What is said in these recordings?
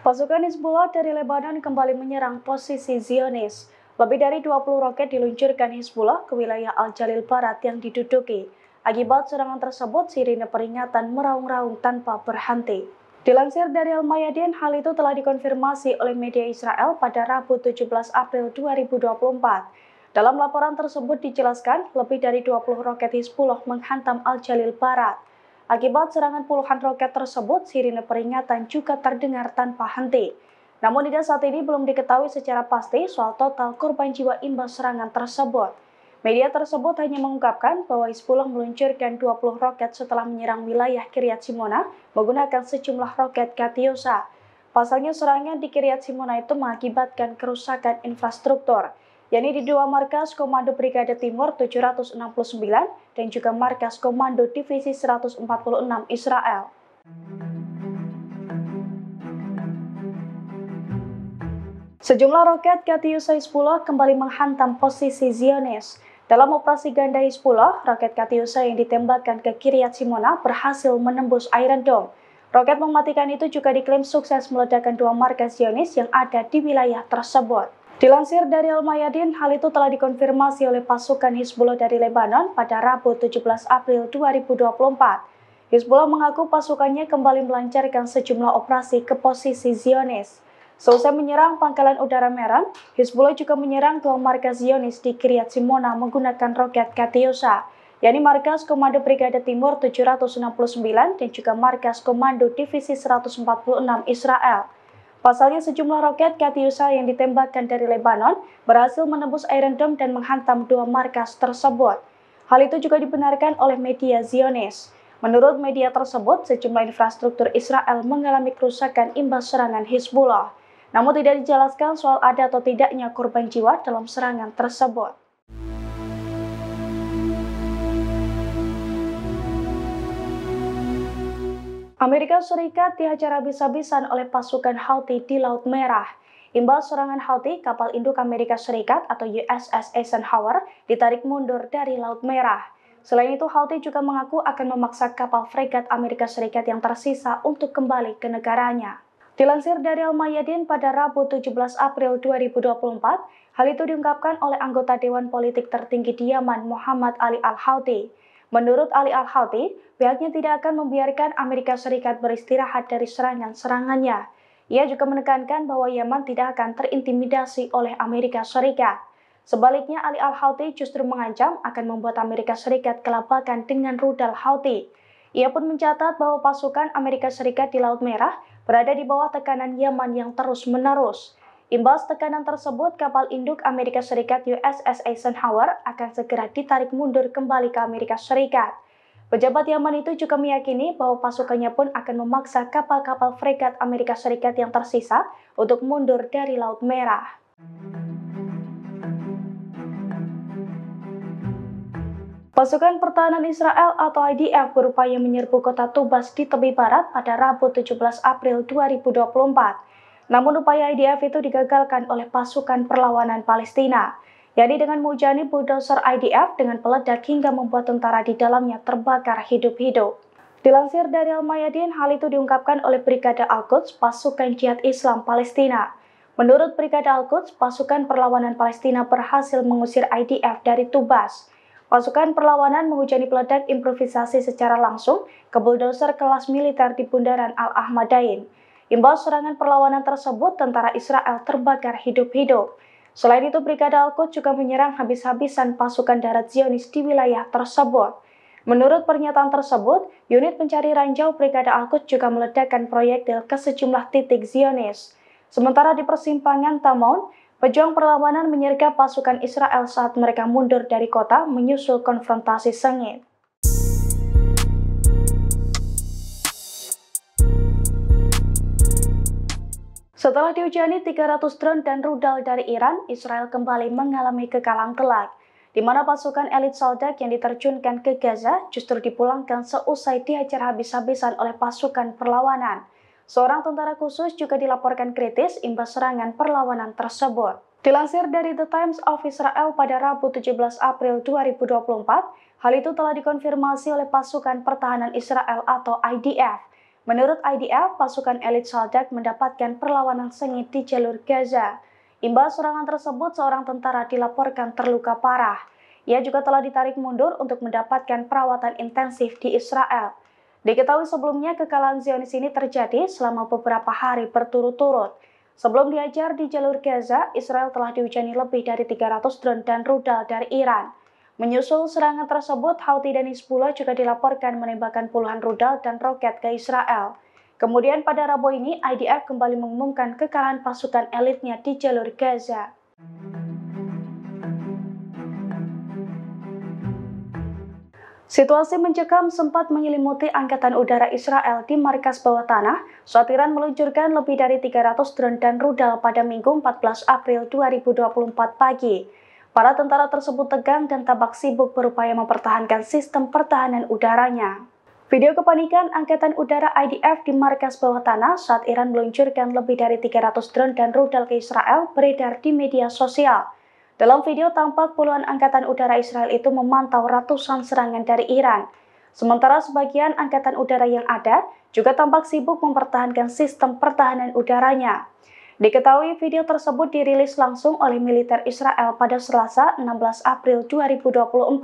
Pasukan Hizbullah dari Lebanon kembali menyerang posisi Zionis. Lebih dari 20 roket diluncurkan Hizbullah ke wilayah Al-Jalil Barat yang diduduki. Akibat serangan tersebut, sirine peringatan meraung-raung tanpa berhenti. Dilansir dari Al-Mayadin, hal itu telah dikonfirmasi oleh media Israel pada Rabu 17 April 2024. Dalam laporan tersebut dijelaskan, lebih dari 20 roket Hizbullah menghantam Al-Jalil Barat. Akibat serangan puluhan roket tersebut, sirine peringatan juga terdengar tanpa henti. Namun hingga saat ini belum diketahui secara pasti soal total korban jiwa imbas serangan tersebut. Media tersebut hanya mengungkapkan bahwa Hizbullah meluncurkan 20 roket setelah menyerang wilayah Kiryat Simona menggunakan sejumlah roket Katyusha. Pasalnya serangan di Kiryat Simona itu mengakibatkan kerusakan infrastruktur, yakni di dua markas Komando Brigade Timur 769 dan juga markas Komando Divisi 146 Israel. Sejumlah roket Katyusha Hizbullah kembali menghantam posisi Zionis. Dalam operasi ganda Hizbullah, roket Katyusha yang ditembakkan ke Kiryat Simona berhasil menembus Iron Dome. Roket mematikan itu juga diklaim sukses meledakkan dua markas Zionis yang ada di wilayah tersebut. Dilansir dari Al-Mayadin, hal itu telah dikonfirmasi oleh pasukan Hizbullah dari Lebanon pada Rabu 17 April 2024. Hizbullah mengaku pasukannya kembali melancarkan sejumlah operasi ke posisi Zionis. Seusai menyerang pangkalan udara Meron, Hizbullah juga menyerang dua markas Zionis di Kiryat Simona menggunakan roket Katyusha, yakni markas Komando Brigade Timur 769 dan juga markas Komando Divisi 146 Israel. Pasalnya sejumlah roket Katyusha yang ditembakkan dari Lebanon berhasil menembus Iron Dome dan menghantam dua markas tersebut. Hal itu juga dibenarkan oleh media Zionis. Menurut media tersebut, sejumlah infrastruktur Israel mengalami kerusakan imbas serangan Hizbullah. Namun tidak dijelaskan soal ada atau tidaknya korban jiwa dalam serangan tersebut. Amerika Serikat dihajar habis-habisan oleh pasukan Houthi di Laut Merah. Imbas serangan Houthi, kapal induk Amerika Serikat atau USS Eisenhower ditarik mundur dari Laut Merah. Selain itu, Houthi juga mengaku akan memaksa kapal fregat Amerika Serikat yang tersisa untuk kembali ke negaranya. Dilansir dari Al-Mayadin pada Rabu 17 April 2024, hal itu diungkapkan oleh anggota Dewan Politik tertinggi di Yaman, Muhammad Ali Al-Houthi. Menurut Ali Al-Houthi, pihaknya tidak akan membiarkan Amerika Serikat beristirahat dari serangan-serangannya. Ia juga menekankan bahwa Yaman tidak akan terintimidasi oleh Amerika Serikat. Sebaliknya, Ali Al-Houthi justru mengancam akan membuat Amerika Serikat kelabakan dengan rudal Houthi. Ia pun mencatat bahwa pasukan Amerika Serikat di Laut Merah berada di bawah tekanan Yaman yang terus-menerus. Imbas tekanan tersebut, kapal induk Amerika Serikat USS Eisenhower akan segera ditarik mundur kembali ke Amerika Serikat. Pejabat Yaman itu juga meyakini bahwa pasukannya pun akan memaksa kapal-kapal fregat Amerika Serikat yang tersisa untuk mundur dari Laut Merah. Pasukan Pertahanan Israel atau IDF berupaya menyerbu kota Tubas di tepi barat pada Rabu 17 April 2024. Namun upaya IDF itu digagalkan oleh pasukan perlawanan Palestina, yakni dengan menghujani bulldozer IDF dengan peledak hingga membuat tentara di dalamnya terbakar hidup-hidup. Dilansir dari Al-Mayadin, hal itu diungkapkan oleh Brigade Al-Quds, pasukan Jihad Islam Palestina. Menurut Brigade Al-Quds, pasukan perlawanan Palestina berhasil mengusir IDF dari Tubas. Pasukan perlawanan menghujani peledak improvisasi secara langsung ke bulldozer kelas militer di Bundaran Al-Ahmadain. Imbas serangan perlawanan tersebut, tentara Israel terbakar hidup-hidup. Selain itu, Brigade Al-Quds juga menyerang habis-habisan pasukan darat Zionis di wilayah tersebut. Menurut pernyataan tersebut, unit pencari ranjau Brigade Al-Quds juga meledakkan proyektil ke sejumlah titik Zionis. Sementara di persimpangan Tamon, pejuang perlawanan menyergap pasukan Israel saat mereka mundur dari kota menyusul konfrontasi sengit. Setelah dihujani 300 drone dan rudal dari Iran, Israel kembali mengalami kekalahan telak, di mana pasukan elit Soldat yang diterjunkan ke Gaza justru dipulangkan seusai dihajar habis-habisan oleh pasukan perlawanan. Seorang tentara khusus juga dilaporkan kritis imbas serangan perlawanan tersebut. Dilansir dari The Times of Israel pada Rabu 17 April 2024, hal itu telah dikonfirmasi oleh pasukan pertahanan Israel atau IDF. Menurut IDF, pasukan elit Shaldak mendapatkan perlawanan sengit di jalur Gaza. Imbas serangan tersebut, seorang tentara dilaporkan terluka parah. Ia juga telah ditarik mundur untuk mendapatkan perawatan intensif di Israel. Diketahui sebelumnya kekalahan Zionis ini terjadi selama beberapa hari berturut-turut. Sebelum diajar di jalur Gaza, Israel telah dihujani lebih dari 300 drone dan rudal dari Iran. Menyusul serangan tersebut, Houthi dan Hizbullah juga dilaporkan menembakkan puluhan rudal dan roket ke Israel. Kemudian pada Rabu ini, IDF kembali mengumumkan kekalahan pasukan elitnya di jalur Gaza. Situasi mencekam sempat menyelimuti Angkatan Udara Israel di markas bawah tanah saat Iran meluncurkan lebih dari 300 drone dan rudal pada Minggu 14 April 2024 pagi. Para tentara tersebut tegang dan tampak sibuk berupaya mempertahankan sistem pertahanan udaranya. Video kepanikan Angkatan Udara IDF di markas bawah tanah saat Iran meluncurkan lebih dari 300 drone dan rudal ke Israel beredar di media sosial. Dalam video tampak puluhan Angkatan Udara Israel itu memantau ratusan serangan dari Iran. Sementara sebagian Angkatan Udara yang ada juga tampak sibuk mempertahankan sistem pertahanan udaranya. Diketahui video tersebut dirilis langsung oleh militer Israel pada Selasa 16 April 2024.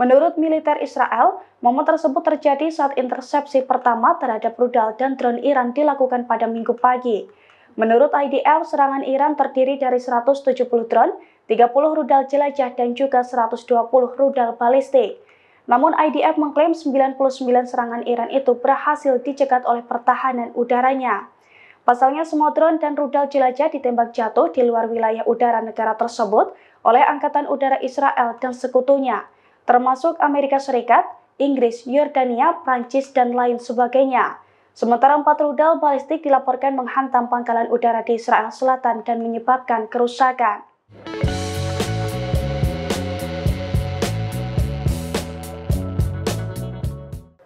Menurut militer Israel, momen tersebut terjadi saat intersepsi pertama terhadap rudal dan drone Iran dilakukan pada Minggu pagi. Menurut IDF, serangan Iran terdiri dari 170 drone, 30 rudal jelajah dan juga 120 rudal balistik. Namun IDF mengklaim 99 serangan Iran itu berhasil dicegat oleh pertahanan udaranya. Pasalnya semua drone dan rudal jelajah ditembak jatuh di luar wilayah udara negara tersebut oleh Angkatan Udara Israel dan sekutunya, termasuk Amerika Serikat, Inggris, Yordania, Prancis, dan lain sebagainya. Sementara 4 rudal balistik dilaporkan menghantam pangkalan udara di Israel Selatan dan menyebabkan kerusakan.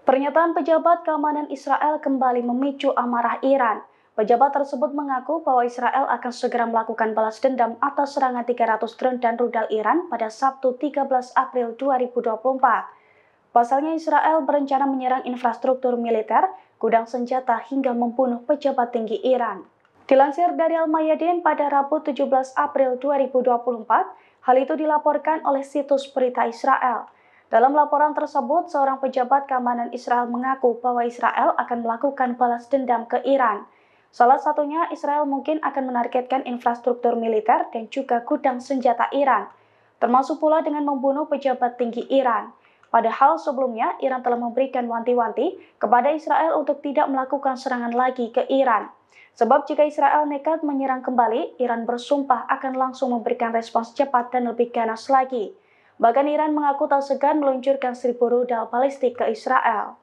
Pernyataan pejabat keamanan Israel kembali memicu amarah Iran. Pejabat tersebut mengaku bahwa Israel akan segera melakukan balas dendam atas serangan 300 drone dan rudal Iran pada Sabtu 13 April 2024. Pasalnya Israel berencana menyerang infrastruktur militer, gudang senjata hingga membunuh pejabat tinggi Iran. Dilansir dari Al-Mayadin pada Rabu 17 April 2024, hal itu dilaporkan oleh situs berita Israel. Dalam laporan tersebut, seorang pejabat keamanan Israel mengaku bahwa Israel akan melakukan balas dendam ke Iran. Salah satunya, Israel mungkin akan menargetkan infrastruktur militer dan juga gudang senjata Iran, termasuk pula dengan membunuh pejabat tinggi Iran. Padahal sebelumnya, Iran telah memberikan wanti-wanti kepada Israel untuk tidak melakukan serangan lagi ke Iran. Sebab jika Israel nekat menyerang kembali, Iran bersumpah akan langsung memberikan respons cepat dan lebih ganas lagi. Bahkan Iran mengaku tak segan meluncurkan 1.000 rudal balistik ke Israel.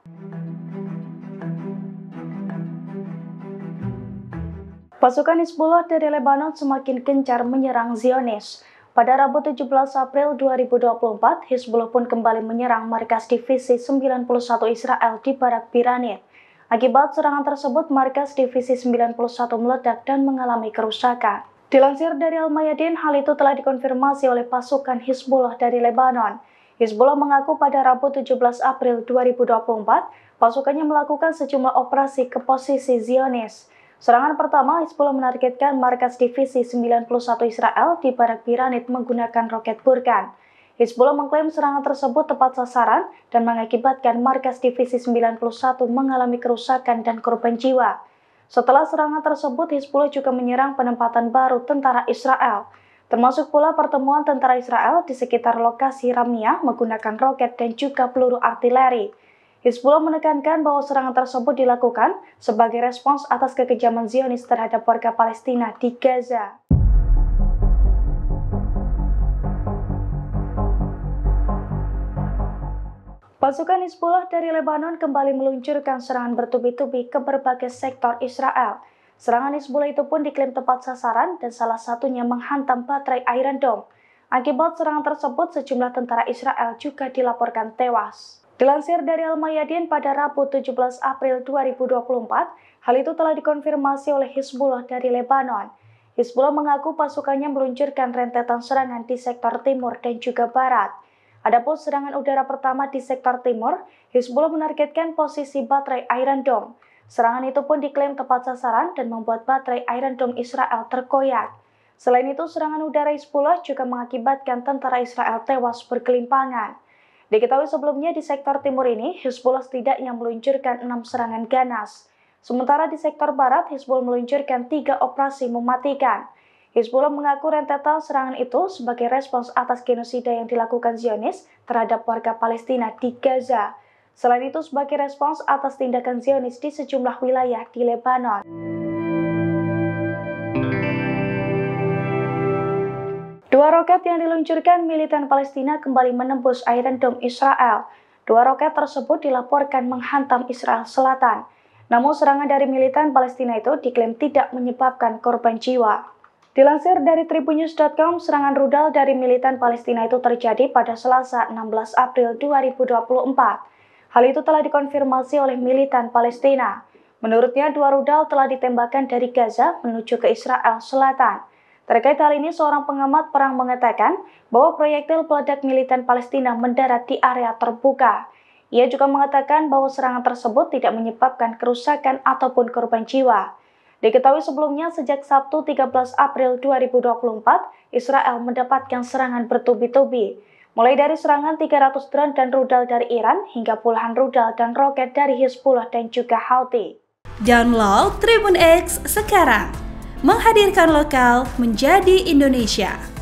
Pasukan Hizbullah dari Lebanon semakin gencar menyerang Zionis. Pada Rabu 17 April 2024, Hizbullah pun kembali menyerang markas divisi 91 Israel di Barak Biranit. Akibat serangan tersebut, markas divisi 91 meledak dan mengalami kerusakan. Dilansir dari Al-Mayadin, hal itu telah dikonfirmasi oleh pasukan Hizbullah dari Lebanon. Hizbullah mengaku pada Rabu 17 April 2024, pasukannya melakukan sejumlah operasi ke posisi Zionis. Serangan pertama, Hizbullah menargetkan markas divisi 91 Israel di Barak Biranit menggunakan roket Burkan. Hizbullah mengklaim serangan tersebut tepat sasaran dan mengakibatkan markas divisi 91 mengalami kerusakan dan korban jiwa. Setelah serangan tersebut, Hizbullah juga menyerang penempatan baru tentara Israel, termasuk pula pertemuan tentara Israel di sekitar lokasi Ramiyah menggunakan roket dan juga peluru artileri. Hizbullah menekankan bahwa serangan tersebut dilakukan sebagai respons atas kekejaman Zionis terhadap warga Palestina di Gaza. Pasukan Hizbullah dari Lebanon kembali meluncurkan serangan bertubi-tubi ke berbagai sektor Israel. Serangan Hizbullah itu pun diklaim tepat sasaran dan salah satunya menghantam baterai Iron Dome. Akibat serangan tersebut, sejumlah tentara Israel juga dilaporkan tewas. Dilansir dari Al-Mayadin pada Rabu 17 April 2024, hal itu telah dikonfirmasi oleh Hizbullah dari Lebanon. Hizbullah mengaku pasukannya meluncurkan rentetan serangan di sektor timur dan juga barat. Adapun serangan udara pertama di sektor timur, Hizbullah menargetkan posisi baterai Iron Dome. Serangan itu pun diklaim tepat sasaran dan membuat baterai Iron Dome Israel terkoyak. Selain itu, serangan udara Hizbullah juga mengakibatkan tentara Israel tewas bergelimpangan. Diketahui sebelumnya di sektor timur ini, Hizbullah setidaknya meluncurkan 6 serangan ganas. Sementara di sektor barat, Hizbullah meluncurkan 3 operasi mematikan. Hizbullah mengaku rentetan serangan itu sebagai respons atas genosida yang dilakukan Zionis terhadap warga Palestina di Gaza. Selain itu, sebagai respons atas tindakan Zionis di sejumlah wilayah di Lebanon. Dua roket yang diluncurkan militan Palestina kembali menembus Iron Dome Israel. Dua roket tersebut dilaporkan menghantam Israel Selatan. Namun serangan dari militan Palestina itu diklaim tidak menyebabkan korban jiwa. Dilansir dari tribunnews.com, serangan rudal dari militan Palestina itu terjadi pada Selasa 16 April 2024. Hal itu telah dikonfirmasi oleh militan Palestina. Menurutnya, 2 rudal telah ditembakkan dari Gaza menuju ke Israel Selatan. Terkait hal ini, seorang pengamat perang mengatakan bahwa proyektil peledak militan Palestina mendarat di area terbuka. Ia juga mengatakan bahwa serangan tersebut tidak menyebabkan kerusakan ataupun korban jiwa. Diketahui sebelumnya sejak Sabtu 13 April 2024, Israel mendapatkan serangan bertubi-tubi. Mulai dari serangan 300 drone dan rudal dari Iran hingga puluhan rudal dan roket dari Hizbullah dan juga Houthi. Download Tribun X sekarang, menghadirkan lokal menjadi Indonesia.